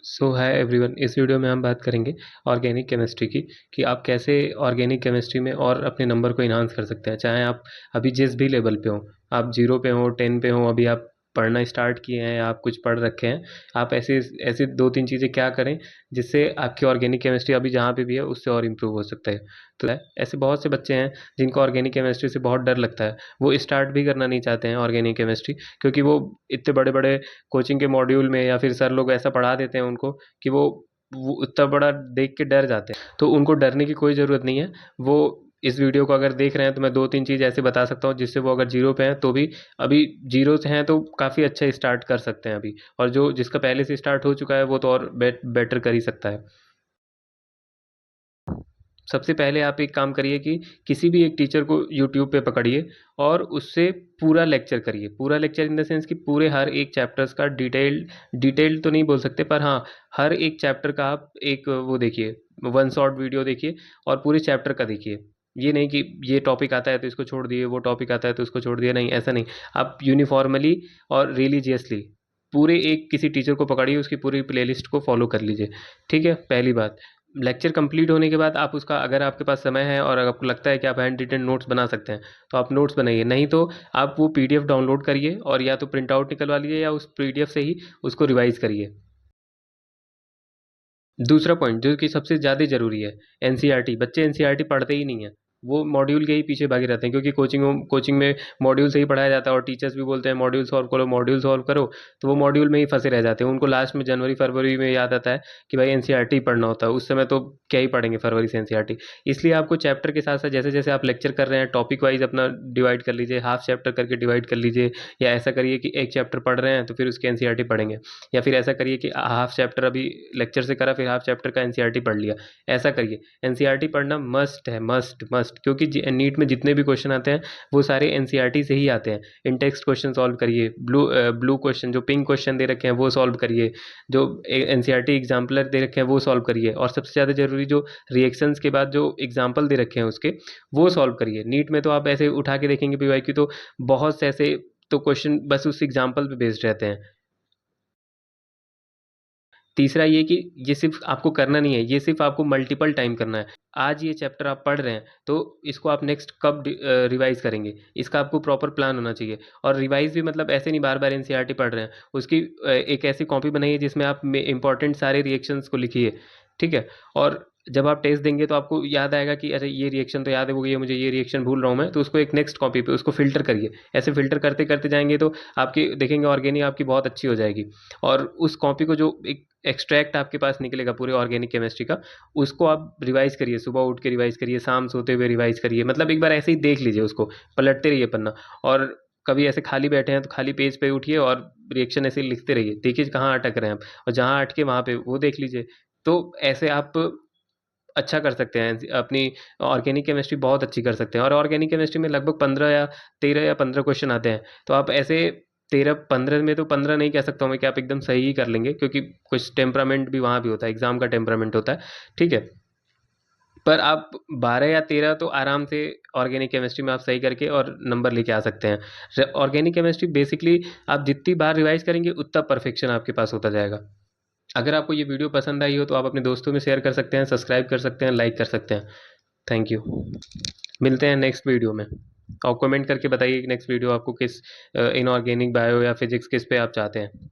सो hi everyone, इस video में हम बात करेंगे ऑर्गेनिक केमिस्ट्री की कि आप कैसे ऑर्गेनिक केमिस्ट्री में और अपने नंबर को इन्हांस कर सकते हैं। चाहे आप अभी जिस भी लेवल पे हो, आप 0 पे हो, 10 पे हो, अभी आप पढ़ना स्टार्ट किए हैं या आप कुछ पढ़ रखे हैं, आप ऐसे ऐसे 2-3 चीज़ें क्या करें जिससे आपकी ऑर्गेनिक केमिस्ट्री अभी जहाँ पे भी है उससे और इम्प्रूव हो सकता है। तो ऐसे बहुत से बच्चे हैं जिनको ऑर्गेनिक केमिस्ट्री से बहुत डर लगता है, वो स्टार्ट भी करना नहीं चाहते हैं ऑर्गेनिक केमिस्ट्री, क्योंकि वो इतने बड़े बड़े कोचिंग के मॉड्यूल में या फिर सर लोग ऐसा पढ़ा देते हैं उनको कि वो इतना बड़ा देख के डर जाते हैं। तो उनको डरने की कोई ज़रूरत नहीं है। वो इस वीडियो को अगर देख रहे हैं तो मैं 2-3 चीज़ ऐसे बता सकता हूँ जिससे वो अगर जीरो पे हैं तो भी अभी जीरो से हैं तो काफ़ी अच्छा स्टार्ट कर सकते हैं अभी, और जो जिसका पहले से स्टार्ट हो चुका है वो तो और बेटर कर ही सकता है। सबसे पहले आप एक काम करिए कि किसी भी एक टीचर को यूट्यूब पे पकड़िए और उससे पूरा लेक्चर करिए। पूरा लेक्चर इन द सेंस कि पूरे हर एक चैप्टर्स का डिटेल्ड तो नहीं बोल सकते, पर हाँ, हर एक चैप्टर का आप एक वो देखिए, वन शॉट वीडियो देखिए और पूरे चैप्टर का देखिए। ये नहीं कि ये टॉपिक आता है तो इसको छोड़ दिए, वो टॉपिक आता है तो उसको छोड़ दिया, नहीं, ऐसा नहीं। आप यूनिफॉर्मली और रिलीजियसली पूरे एक किसी टीचर को पकड़िए, उसकी पूरी प्लेलिस्ट को फॉलो कर लीजिए। ठीक है, पहली बात। लेक्चर कंप्लीट होने के बाद आप उसका, अगर आपके पास समय है और अगर आपको लगता है कि आप हैंड रिटन नोट्स बना सकते हैं तो आप नोट्स बनाइए, नहीं तो आप वो पीडीएफ डाउनलोड करिए और या तो प्रिंट आउट निकलवा लीजिए या उस पीडीएफ से ही उसको रिवाइज करिए। दूसरा पॉइंट जो कि सबसे ज़्यादा ज़रूरी है, एनसीईआरटी। बच्चे एनसीईआरटी पढ़ते ही नहीं हैं, वो मॉड्यूल के ही पीछे भागे रहते हैं, क्योंकि कोचिंग में मॉड्यूल से ही पढ़ाया जाता है और टीचर्स भी बोलते हैं मॉड्यूल सॉल्व करो, मॉड्यूल सॉल्व करो, तो वो मॉड्यूल में ही फंसे रह जाते हैं। उनको लास्ट में जनवरी फरवरी में याद आता है कि भाई एनसीईआरटी पढ़ना होता है, उस समय तो क्या ही पढ़ेंगे फरवरी से एनसीईआरटी। इसलिए आपको चैप्टर के साथ साथ जैसे जैसे आप लेक्चर कर रहे हैं टॉपिक वाइज अपना डिवाइड कर लीजिए, हाफ चैप्टर करके डिवाइड कर लीजिए, या ऐसा करिए कि एक चैप्टर पढ़ रहे हैं तो फिर उसके एनसीईआरटी पढ़ेंगे, या फिर ऐसा करिए कि हाफ चैप्टर अभी लेक्चर से करा फिर हाफ चैप्टर का एनसीईआरटी पढ़ लिया। ऐसा करिए, एनसीईआरटी पढ़ना मस्ट है, मस्ट मस्ट, क्योंकि नीट में जितने भी क्वेश्चन आते हैं वो सारे एनसीईआरटी से ही आते हैं। इन टेक्स्ट क्वेश्चन सॉल्व करिए, ब्लू क्वेश्चन, जो पिंक क्वेश्चन दे रखे हैं वो सॉल्व करिए, जो एनसीईआरटी एग्जाम्पलर दे रखे हैं वो सॉल्व करिए, और सबसे ज़्यादा जरूरी जो रिएक्शंस के बाद जो एग्जाम्पल दे रखे हैं उसके, वो सॉल्व करिए। नीट में तो आप ऐसे उठा के देखेंगे पीवाई की तो बहुत से ऐसे तो क्वेश्चन बस उस एग्जाम्पल पे बेस्ड रहते हैं। तीसरा ये कि ये सिर्फ आपको करना नहीं है, ये सिर्फ आपको मल्टीपल टाइम करना है। आज ये चैप्टर आप पढ़ रहे हैं तो इसको आप नेक्स्ट कब रिवाइज करेंगे, इसका आपको प्रॉपर प्लान होना चाहिए। और रिवाइज भी मतलब ऐसे नहीं बार बार एनसीईआरटी पढ़ रहे हैं, उसकी एक ऐसी कॉपी बनाइए जिसमें आप इंपॉर्टेंट सारे रिएक्शंस को लिखिए। ठीक है, और जब आप टेस्ट देंगे तो आपको याद आएगा कि अरे ये रिएक्शन तो याद है, वो ये मुझे ये रिएक्शन भूल रहा हूँ मैं, तो उसको एक नेक्स्ट कॉपी पे उसको फिल्टर करिए। ऐसे फिल्टर करते करते जाएंगे तो आपकी देखेंगे ऑर्गेनिक आपकी बहुत अच्छी हो जाएगी। और उस कॉपी को जो एक एक्सट्रैक्ट आपके पास निकलेगा पूरे ऑर्गेनिक केमिस्ट्री का, उसको आप रिवाइज करिए, सुबह उठ के रिवाइज करिए, शाम सोते हुए रिवाइज करिए, मतलब एक बार ऐसे ही देख लीजिए उसको, पलटते रहिए पन्ना। और कभी ऐसे खाली बैठे हैं तो खाली पेज पे उठिए और रिएक्शन ऐसे लिखते रहिए, देखिए कहाँ अटक रहे हैं आप, और जहाँ अटके वहाँ पे वो देख लीजिए। तो ऐसे आप अच्छा कर सकते हैं अपनी ऑर्गेनिक केमिस्ट्री बहुत अच्छी कर सकते हैं। और ऑर्गेनिक केमिस्ट्री में लगभग 13 या 15 क्वेश्चन आते हैं, तो आप ऐसे 13-15 में, तो 15 नहीं कह सकता हूँ मैं कि आप एकदम सही ही कर लेंगे, क्योंकि कुछ टेम्परामेंट भी वहाँ भी होता है, एग्जाम का टेम्परामेंट होता है। ठीक है, पर आप 12 या 13 तो आराम से ऑर्गेनिक केमिस्ट्री में आप सही करके और नंबर लेके आ सकते हैं। ऑर्गेनिक केमिस्ट्री बेसिकली आप जितनी बार रिवाइज करेंगे उतना परफेक्शन आपके पास होता जाएगा। अगर आपको ये वीडियो पसंद आई हो तो आप अपने दोस्तों में शेयर कर सकते हैं, सब्सक्राइब कर सकते हैं, लाइक कर सकते हैं। Thank you. मिलते हैं नेक्स्ट वीडियो में, और कमेंट करके बताइए कि नेक्स्ट वीडियो आपको किस इनऑर्गेनिक, बायो या फिजिक्स किस पे आप चाहते हैं।